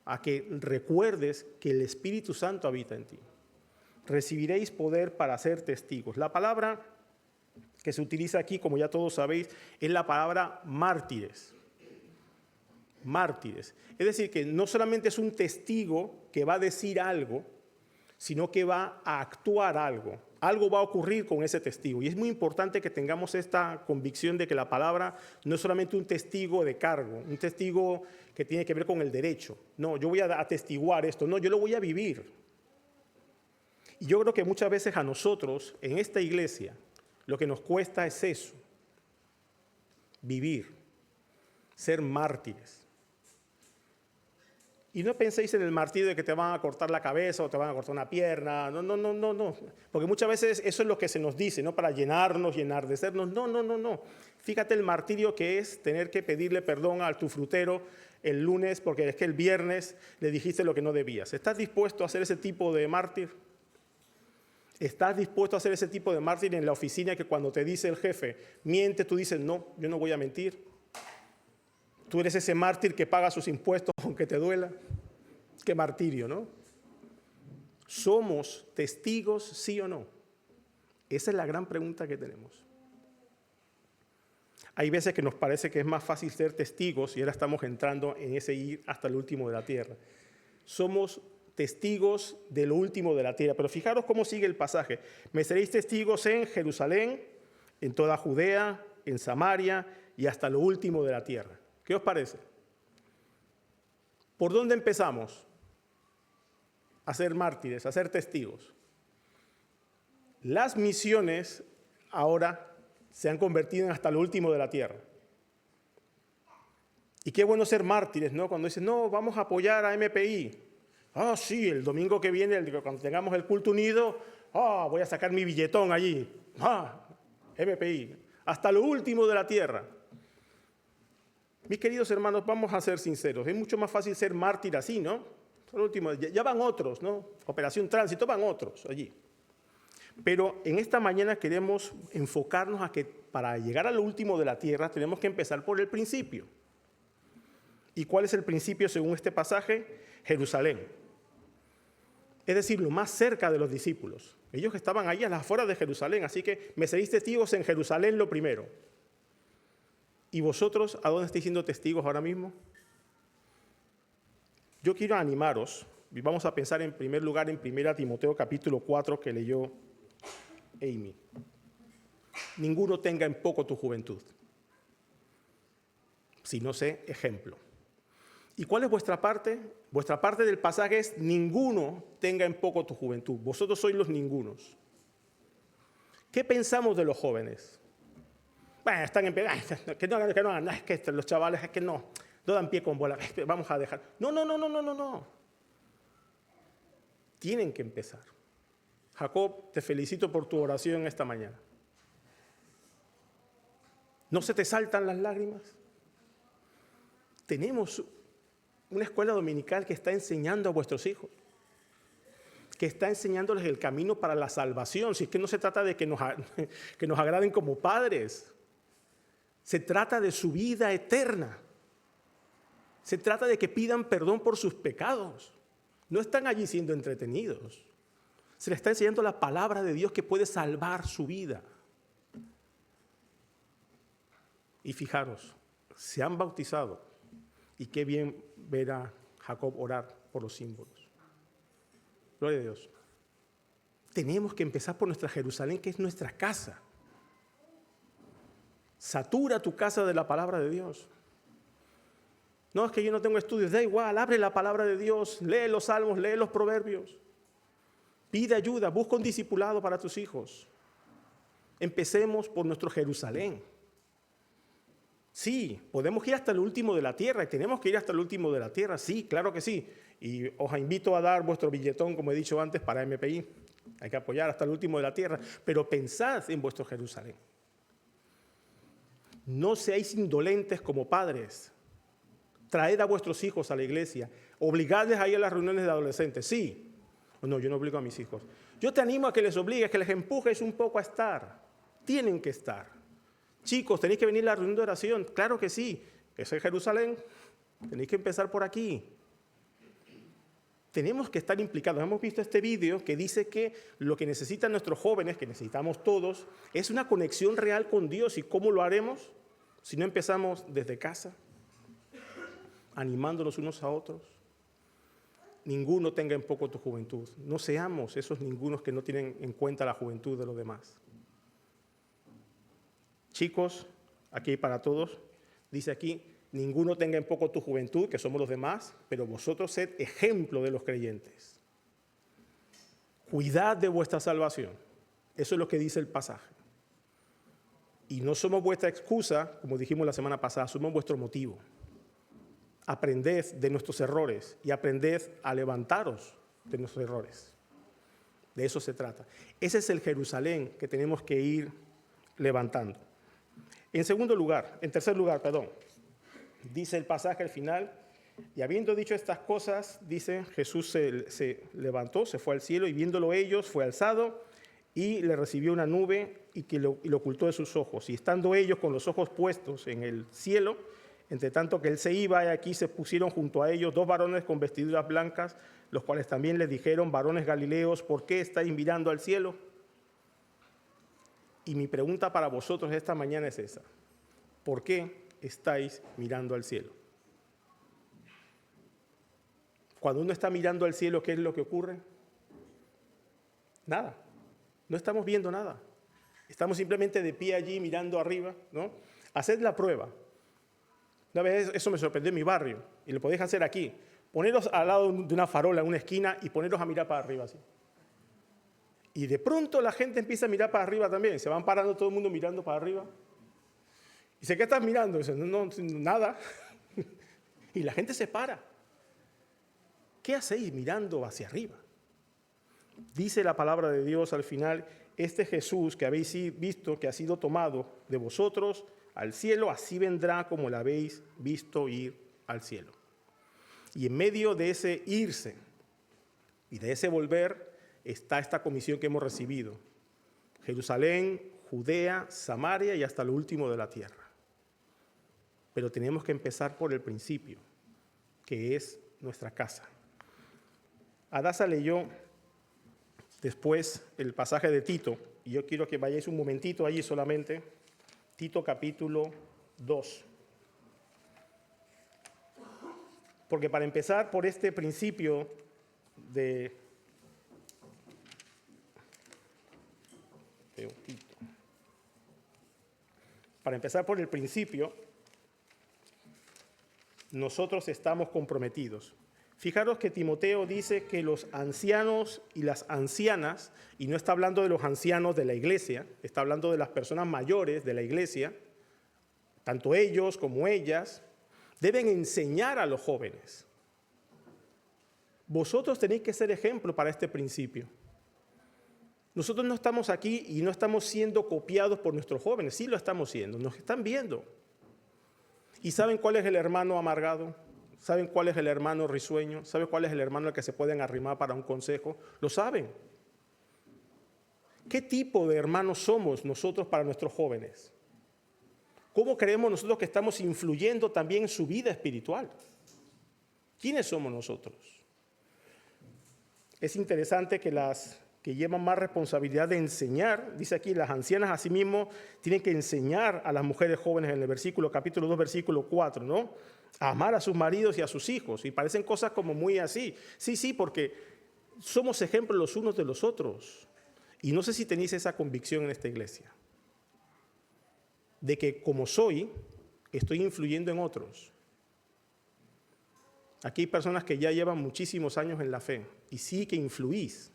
a que recuerdes que el Espíritu Santo habita en ti. Recibiréis poder para ser testigos. La palabra que se utiliza aquí, como ya todos sabéis, es la palabra mártires. Mártires. Es decir, que no solamente es un testigo que va a decir algo, sino que va a actuar algo. Algo va a ocurrir con ese testigo. Y es muy importante que tengamos esta convicción de que la palabra no es solamente un testigo de cargo, un testigo que tiene que ver con el derecho. No, yo voy a atestiguar esto. No, yo lo voy a vivir. Y yo creo que muchas veces a nosotros, en esta iglesia, lo que nos cuesta es eso, vivir, ser mártires. Y no penséis en el martirio de que te van a cortar la cabeza o te van a cortar una pierna. No. Porque muchas veces eso es lo que se nos dice, ¿no? Para llenarnos y enardecernos. No. Fíjate el martirio que es tener que pedirle perdón a tu frutero el lunes porque es que el viernes le dijiste lo que no debías. ¿Estás dispuesto a hacer ese tipo de mártir? ¿Estás dispuesto a hacer ese tipo de mártir en la oficina que cuando te dice el jefe, miente, tú dices, no, yo no voy a mentir? Tú eres ese mártir que paga sus impuestos aunque te duela. Qué martirio, ¿no? ¿Somos testigos, sí o no? Esa es la gran pregunta que tenemos. Hay veces que nos parece que es más fácil ser testigos y ahora estamos entrando en ese ir hasta el último de la tierra. Somos testigos de lo último de la tierra. Pero fijaros cómo sigue el pasaje. Me seréis testigos en Jerusalén, en toda Judea, en Samaria y hasta lo último de la tierra. ¿Qué os parece? ¿Por dónde empezamos? A ser mártires, a ser testigos. Las misiones ahora se han convertido en hasta lo último de la tierra. Y qué bueno ser mártires, ¿no? Cuando dicen, no, vamos a apoyar a MPI. Ah, sí, el domingo que viene, cuando tengamos el culto unido, voy a sacar mi billetón allí. MPI, hasta lo último de la tierra. Mis queridos hermanos, vamos a ser sinceros. Es mucho más fácil ser mártir así, ¿no? Lo último, ya van otros, ¿no? Operación Tránsito, van otros allí. Pero en esta mañana queremos enfocarnos a que para llegar a lo último de la tierra tenemos que empezar por el principio. ¿Y cuál es el principio según este pasaje? Jerusalén. Es decir, lo más cerca de los discípulos. Ellos estaban allí a las afueras de Jerusalén, así que me seréis testigos en Jerusalén lo primero. ¿Y vosotros a dónde estáis siendo testigos ahora mismo? Yo quiero animaros, y vamos a pensar en primer lugar en 1 Timoteo capítulo 4 que leyó Amy. Ninguno tenga en poco tu juventud, si no sé, ejemplo. ¿Y cuál es vuestra parte? Vuestra parte del pasaje es ninguno tenga en poco tu juventud. Vosotros sois los ningunos. ¿Qué pensamos de los jóvenes? Bueno, están en es que los chavales es que no dan pie con bola, vamos a dejar. No. Tienen que empezar. Jacob, te felicito por tu oración esta mañana. ¿No se te saltan las lágrimas? Tenemos una escuela dominical que está enseñando a vuestros hijos, que está enseñándoles el camino para la salvación. Si es que no se trata de que nos agraden como padres, se trata de su vida eterna. Se trata de que pidan perdón por sus pecados. No están allí siendo entretenidos. Se les está enseñando la palabra de Dios que puede salvar su vida. Y fijaros, se han bautizado. Y qué bien ver a Jacob orar por los símbolos. Gloria a Dios. Tenemos que empezar por nuestra Jerusalén, que es nuestra casa. Satura tu casa de la palabra de Dios. No, es que yo no tengo estudios. Da igual, abre la palabra de Dios, lee los salmos, lee los proverbios. Pide ayuda, busca un discipulado para tus hijos. Empecemos por nuestro Jerusalén. Sí, podemos ir hasta el último de la tierra y tenemos que ir hasta el último de la tierra. Sí, claro que sí. Y os invito a dar vuestro billetón, como he dicho antes, para MPI. Hay que apoyar hasta el último de la tierra. Pero pensad en vuestro Jerusalén. No seáis indolentes como padres. Traed a vuestros hijos a la iglesia. Obligadles a ir a las reuniones de adolescentes. Sí. No, yo no obligo a mis hijos. Yo te animo a que les obligues, que les empujes un poco a estar. Tienen que estar. Chicos, tenéis que venir a la reunión de oración. Claro que sí. Es en Jerusalén. Tenéis que empezar por aquí. Tenemos que estar implicados. Hemos visto este vídeo que dice que lo que necesitan nuestros jóvenes, que necesitamos todos, es una conexión real con Dios. ¿Y cómo lo haremos? Si no empezamos desde casa, animándonos unos a otros. Ninguno tenga en poco tu juventud. No seamos esos ningunos que no tienen en cuenta la juventud de los demás. Chicos, aquí para todos, dice aquí, ninguno tenga en poco tu juventud, que somos los demás, pero vosotros sed ejemplo de los creyentes. Cuidad de vuestra salvación. Eso es lo que dice el pasaje. Y no somos vuestra excusa, como dijimos la semana pasada, somos vuestro motivo. Aprended de nuestros errores y aprended a levantaros de nuestros errores. De eso se trata. Ese es el Jerusalén que tenemos que ir levantando. En tercer lugar, dice el pasaje al final, y habiendo dicho estas cosas, dice, Jesús se levantó, se fue al cielo, y viéndolo ellos, fue alzado, y le recibió una nube y lo ocultó de sus ojos. Y estando ellos con los ojos puestos en el cielo, entre tanto que él se iba, y aquí se pusieron junto a ellos 2 varones con vestiduras blancas, los cuales también les dijeron, varones galileos, ¿por qué estáis mirando al cielo? Y mi pregunta para vosotros esta mañana es esa. ¿Por qué estáis mirando al cielo? Cuando uno está mirando al cielo, ¿qué es lo que ocurre? Nada. No estamos viendo nada. Estamos simplemente de pie allí mirando arriba, ¿no? Haced la prueba. Una vez eso me sorprendió en mi barrio, y lo podéis hacer aquí. Poneros al lado de una farola en una esquina y poneros a mirar para arriba así. Y de pronto la gente empieza a mirar para arriba también. Se van parando todo el mundo mirando para arriba. Y dice, ¿qué estás mirando? Y dice, no, nada. Y la gente se para. ¿Qué hacéis mirando hacia arriba? Dice la palabra de Dios al final, este Jesús que habéis visto, que ha sido tomado de vosotros al cielo, así vendrá como la habéis visto ir al cielo. Y en medio de ese irse y de ese volver está esta comisión que hemos recibido. Jerusalén, Judea, Samaria y hasta lo último de la tierra. Pero tenemos que empezar por el principio, que es nuestra casa. Adasa leyó después el pasaje de Tito, y yo quiero que vayáis un momentito allí solamente. Tito capítulo 2. Porque para empezar por este principio de Tito. Para empezar por el principio, nosotros estamos comprometidos. Fijaros que Timoteo dice que los ancianos y las ancianas, y no está hablando de los ancianos de la iglesia, está hablando de las personas mayores de la iglesia, tanto ellos como ellas, deben enseñar a los jóvenes. Vosotros tenéis que ser ejemplo para este principio. Nosotros no estamos aquí y no estamos siendo copiados por nuestros jóvenes, sí lo estamos siendo, nos están viendo. ¿Y saben cuál es el hermano amargado? ¿Saben cuál es el hermano risueño? ¿Saben cuál es el hermano al que se pueden arrimar para un consejo? Lo saben. ¿Qué tipo de hermanos somos nosotros para nuestros jóvenes? ¿Cómo creemos nosotros que estamos influyendo también en su vida espiritual? ¿Quiénes somos nosotros? Es interesante que las que llevan más responsabilidad de enseñar, dice aquí, las ancianas asimismo tienen que enseñar a las mujeres jóvenes en el capítulo 2, versículo 4, ¿no? A amar a sus maridos y a sus hijos. Y parecen cosas como muy así. Sí, porque somos ejemplos los unos de los otros. Y no sé si tenéis esa convicción en esta iglesia, de que como soy, estoy influyendo en otros. Aquí hay personas que ya llevan muchísimos años en la fe y sí que influís.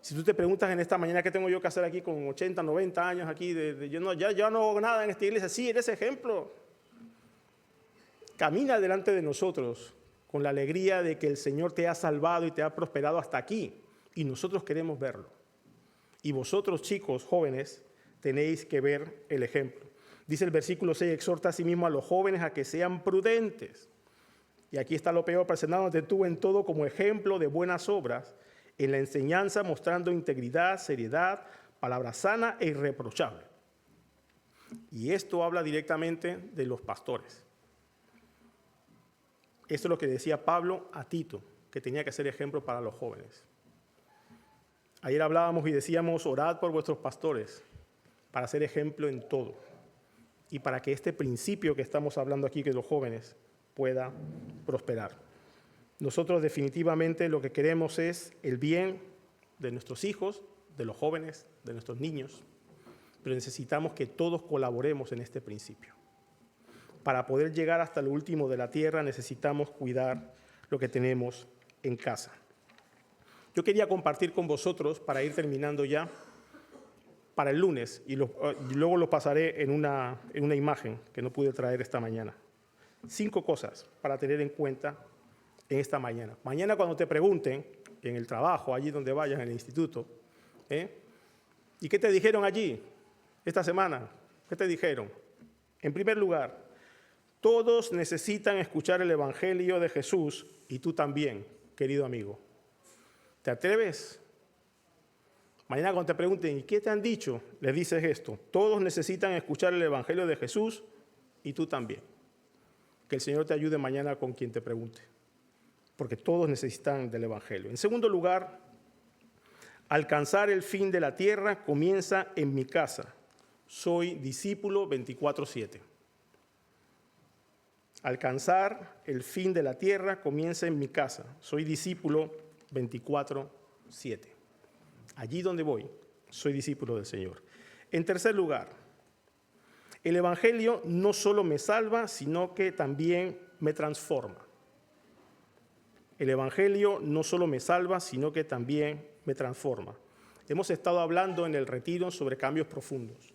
Si tú te preguntas en esta mañana qué tengo yo que hacer aquí con 80, 90 años aquí, yo no hago nada en esta iglesia, sí, eres ejemplo. Camina delante de nosotros con la alegría de que el Señor te ha salvado y te ha prosperado hasta aquí. Y nosotros queremos verlo. Y vosotros, chicos, jóvenes, tenéis que ver el ejemplo. Dice el versículo 6, exhorta a sí mismo a los jóvenes a que sean prudentes. Y aquí está lo peor, presentándote tú en todo como ejemplo de buenas obras, en la enseñanza mostrando integridad, seriedad, palabra sana e irreprochable. Y esto habla directamente de los pastores. Esto es lo que decía Pablo a Tito, que tenía que ser ejemplo para los jóvenes. Ayer hablábamos y decíamos, orad por vuestros pastores, para ser ejemplo en todo. Y para que este principio que estamos hablando aquí, que los jóvenes, pueda prosperar. Nosotros definitivamente lo que queremos es el bien de nuestros hijos, de los jóvenes, de nuestros niños, pero necesitamos que todos colaboremos en este principio. Para poder llegar hasta lo último de la tierra necesitamos cuidar lo que tenemos en casa. Yo quería compartir con vosotros, para ir terminando ya, para el lunes, y luego lo pasaré en una imagen que no pude traer esta mañana. 5 cosas para tener en cuenta en esta mañana. Mañana cuando te pregunten, en el trabajo, allí donde vayas, en el instituto, ¿y qué te dijeron allí esta semana? ¿Qué te dijeron? En primer lugar, todos necesitan escuchar el Evangelio de Jesús y tú también, querido amigo. ¿Te atreves? Mañana cuando te pregunten, ¿y qué te han dicho? Les dices esto, todos necesitan escuchar el Evangelio de Jesús y tú también. Que el Señor te ayude mañana con quien te pregunte, porque todos necesitan del Evangelio. En segundo lugar, alcanzar el fin de la tierra comienza en mi casa. Soy discípulo 24/7. Alcanzar el fin de la tierra comienza en mi casa. Soy discípulo 24/7. Allí donde voy, soy discípulo del Señor. En tercer lugar, el Evangelio no solo me salva, sino que también me transforma. El Evangelio no solo me salva, sino que también me transforma. Hemos estado hablando en el retiro sobre cambios profundos.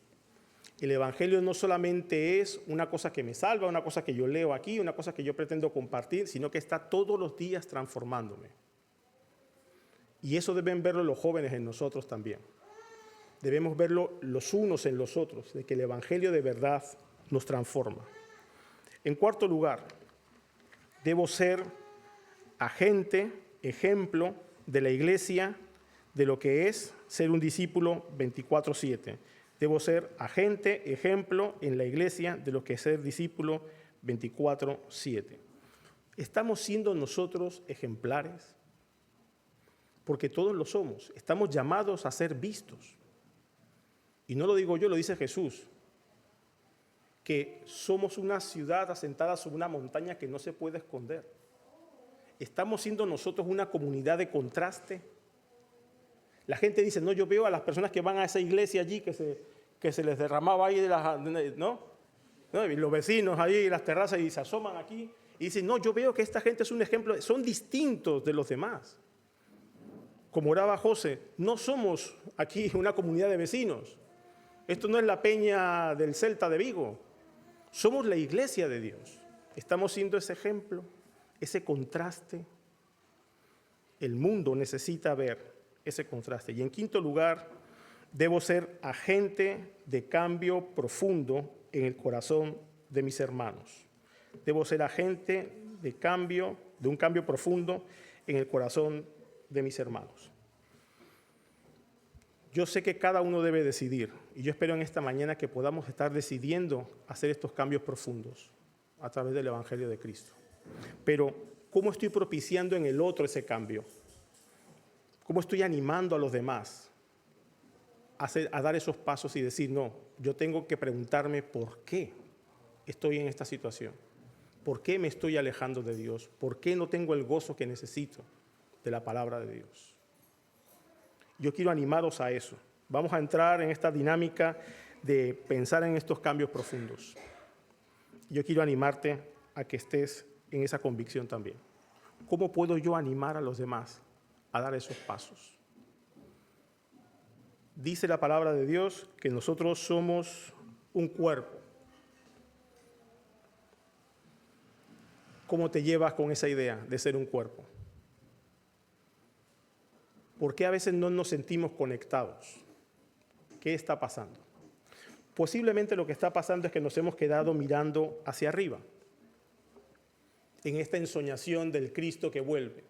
El Evangelio no solamente es una cosa que me salva, una cosa que yo leo aquí, una cosa que yo pretendo compartir, sino que está todos los días transformándome. Y eso deben verlo los jóvenes en nosotros también. Debemos verlo los unos en los otros, de que el Evangelio de verdad nos transforma. En cuarto lugar, debo ser agente, ejemplo de la iglesia, de lo que es ser un discípulo 24/7. Debo ser agente, ejemplo en la iglesia de lo que es ser discípulo 24/7. ¿Estamos siendo nosotros ejemplares? Porque todos lo somos. Estamos llamados a ser vistos. Y no lo digo yo, lo dice Jesús, que somos una ciudad asentada sobre una montaña que no se puede esconder. ¿Estamos siendo nosotros una comunidad de contraste? La gente dice, no, yo veo a las personas que van a esa iglesia allí que se les derramaba ahí, ¿no? Y los vecinos ahí, las terrazas, y se asoman aquí y dicen, no, yo veo que esta gente es un ejemplo, son distintos de los demás. Como oraba José, no somos aquí una comunidad de vecinos. Esto no es la peña del Celta de Vigo. Somos la iglesia de Dios. Estamos siendo ese ejemplo, ese contraste. El mundo necesita ver ese contraste. Y en quinto lugar, debo ser agente de cambio profundo en el corazón de mis hermanos. Debo ser agente de un cambio profundo en el corazón de mis hermanos. Yo sé que cada uno debe decidir, y yo espero en esta mañana que podamos estar decidiendo hacer estos cambios profundos a través del Evangelio de Cristo. Pero, ¿cómo estoy propiciando en el otro ese cambio? ¿Cómo estoy animando a los demás a dar esos pasos y decir, no, yo tengo que preguntarme por qué estoy en esta situación? ¿Por qué me estoy alejando de Dios? ¿Por qué no tengo el gozo que necesito de la palabra de Dios? Yo quiero animaros a eso. Vamos a entrar en esta dinámica de pensar en estos cambios profundos. Yo quiero animarte a que estés en esa convicción también. ¿Cómo puedo yo animar a los demás a dar esos pasos? Dice la palabra de Dios que nosotros somos un cuerpo. ¿Cómo te llevas con esa idea de ser un cuerpo? ¿Por qué a veces no nos sentimos conectados? ¿Qué está pasando? Posiblemente lo que está pasando es que nos hemos quedado mirando hacia arriba, en esta ensoñación del Cristo que vuelve.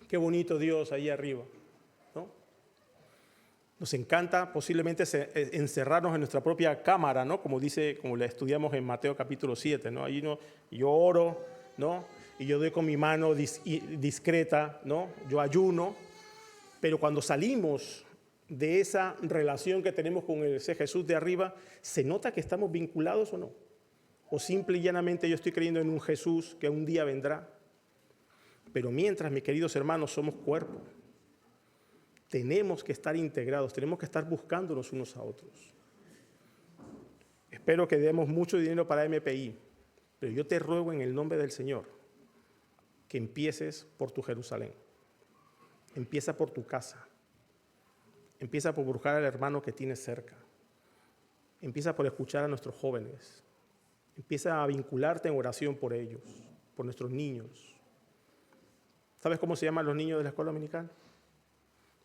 Qué bonito Dios ahí arriba, ¿no? Nos encanta posiblemente encerrarnos en nuestra propia cámara, ¿no? Como la estudiamos en Mateo capítulo 7, ¿no? Allí yo oro, ¿no? Y yo doy con mi mano discreta, ¿no? Yo ayuno, pero cuando salimos de esa relación que tenemos con ese Jesús de arriba, ¿se nota que estamos vinculados o no? ¿O simple y llanamente yo estoy creyendo en un Jesús que un día vendrá? Pero mientras, mis queridos hermanos, somos cuerpo, tenemos que estar integrados, tenemos que estar buscándonos unos a otros. Espero que demos mucho dinero para MPI, pero yo te ruego en el nombre del Señor que empieces por tu Jerusalén. Empieza por tu casa. Empieza por buscar al hermano que tienes cerca. Empieza por escuchar a nuestros jóvenes. Empieza a vincularte en oración por ellos, por nuestros niños. ¿Sabes cómo se llaman los niños de la escuela dominical?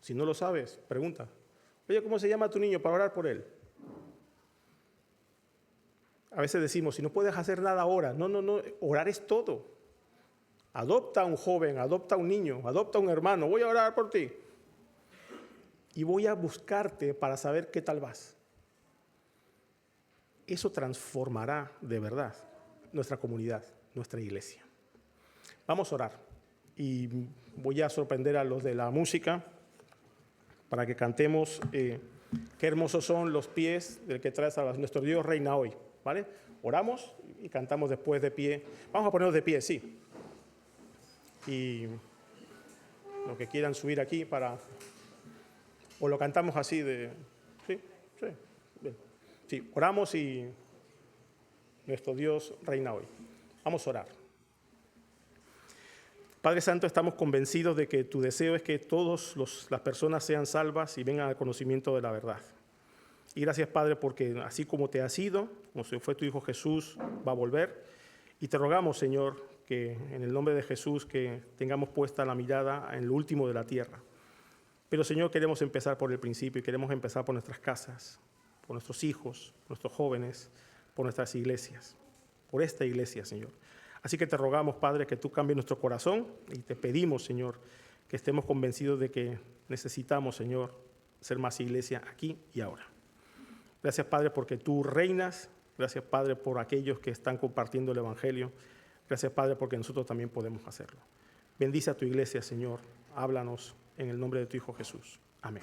Si no lo sabes, pregunta. Oye, ¿cómo se llama tu niño para orar por él? A veces decimos, si no puedes hacer nada ahora. No, orar es todo. Adopta a un joven, adopta a un niño, adopta a un hermano. Voy a orar por ti. Y voy a buscarte para saber qué tal vas. Eso transformará de verdad nuestra comunidad, nuestra iglesia. Vamos a orar. Y voy a sorprender a los de la música para que cantemos qué hermosos son los pies del que traes a nuestro Dios reina hoy. ¿Vale? Oramos y cantamos después de pie. Vamos a ponernos de pie, sí. Y los que quieran subir aquí para... O lo cantamos así de... Sí, sí. Bien. Sí, oramos y nuestro Dios reina hoy. Vamos a orar. Padre Santo, estamos convencidos de que tu deseo es que todas las personas sean salvas y vengan al conocimiento de la verdad. Y gracias, Padre, porque así como te has ido, como se fue tu Hijo Jesús, va a volver. Y te rogamos, Señor, que en el nombre de Jesús, que tengamos puesta la mirada en lo último de la tierra. Pero, Señor, queremos empezar por el principio y queremos empezar por nuestras casas, por nuestros hijos, nuestros jóvenes, por nuestras iglesias, por esta iglesia, Señor. Así que te rogamos, Padre, que tú cambies nuestro corazón y te pedimos, Señor, que estemos convencidos de que necesitamos, Señor, ser más iglesia aquí y ahora. Gracias, Padre, porque tú reinas. Gracias, Padre, por aquellos que están compartiendo el Evangelio. Gracias, Padre, porque nosotros también podemos hacerlo. Bendice a tu iglesia, Señor. Háblanos en el nombre de tu Hijo Jesús. Amén.